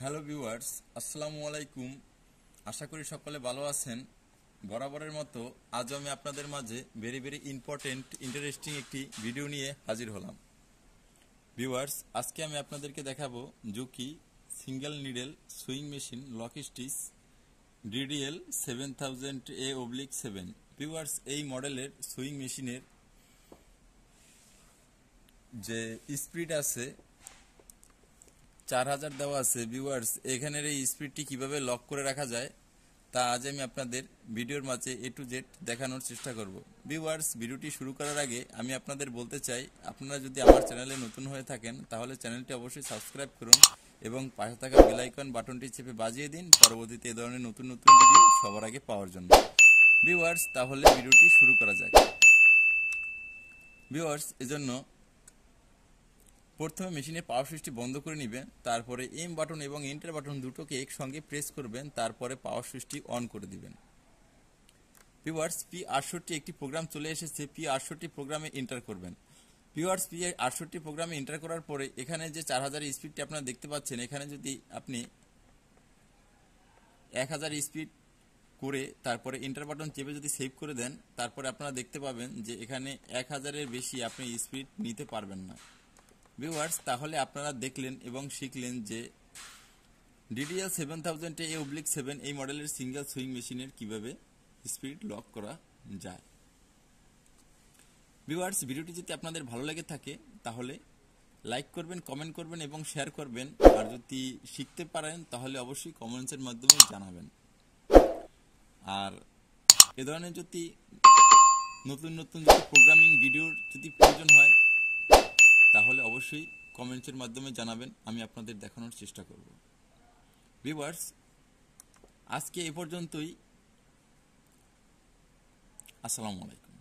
Hello viewers, আসসালামু আলাইকুম। আশা করি সকলে ভালো আছেন। বরাবরের মতো আজও আমি আপনাদের মাঝে ভেরি ইম্পর্টেন্ট ইন্টারেস্টিং একটি ভিডিও নিয়ে হাজির হলাম। ভিউয়ার্স, আজকে আমি আপনাদেরকে দেখাবো Juki single needle sewing machine lock stitch DDL 7000A/7। Viewers, এই মডেলের সুইং মেশিনের যে স্পিড আছে 4000 দেওয়া আছে। ভিউয়ার্স, এখানের এই স্পিডটি কিভাবে লক করে রাখা যায় তা আজ আমি আপনাদের ভিডিওর মাঝে A to Z দেখানোর চেষ্টা করব। ভিউয়ার্স, ভিডিওটি শুরু করার আগে আমি আপনাদের বলতে চাই, আপনারা যদি আমার চ্যানেলে নতুন হয়ে থাকেন তাহলে চ্যানেলটি অবশ্যই সাবস্ক্রাইব করুন এবং পাশে থাকা বেল আইকন বাটনটি চেপে বাজিয়ে দিন পরবর্তীতে এই ধরনের নতুন ভিডিও সবার আগে পাওয়ার জন্য। ভিউয়ার্স, তাহলে ভিডিওটি শুরু করা যাক। ভিউয়ার্স, এজন্য প্রথমে মেশিনের পাওয়ার সুইচটি বন্ধ করে নেবেন, তারপরে এম বাটন এবং এন্টার বাটন দুটোকে একসঙ্গে প্রেস করবেন, তারপরে পাওয়ার সুইচটি অন করে দিবেন। ভিউয়ার্স, P68 একটি প্রোগ্রাম চলে এসেছে। P68 প্রোগ্রামে এন্টার করবেন। ভিউয়ার্স, P68 প্রোগ্রামে এন্টার করার পরে এখানে যে 4000 স্পিডটি আপনারা দেখতে পাচ্ছেন, এখানে যদি আপনি 1000 স্পিড করে তারপরে এন্টার বাটন চেপে যদি সেভ করে দেন, তারপরে আপনারা দেখতে পাবেন যে এখানে 1000-এর বেশি আপনি স্পিড নিতে পারবেন না। ভিউয়ার্স, তাহলে আপনারা দেখলেন এবং শিখলেন যে DDL 7000A/7 এই মডেলের সিঙ্গেল সুইং মেশিনের কিভাবে স্পিড লক করা যায়। ভিউয়ার্স, ভিডিওটি যদি আপনাদের ভালো লেগে থাকে তাহলে লাইক করবেন, কমেন্ট করবেন এবং শেয়ার করবেন। আর যদি শিখতে পারেন তাহলে অবশ্যই কমেন্টসের মাধ্যমে জানাবেন। আর এ ধরনের যদি নতুন প্রোগ্রামিং ভিডিওর যদি প্রয়োজন হয় তাহলে অবশ্যই কমেন্টসের মাধ্যমে জানাবেন, আমি আপনাদের দেখানোর চেষ্টা করব। ভিউয়ার্স, আজকে এ পর্যন্তই। আসসালামু আলাইকুম।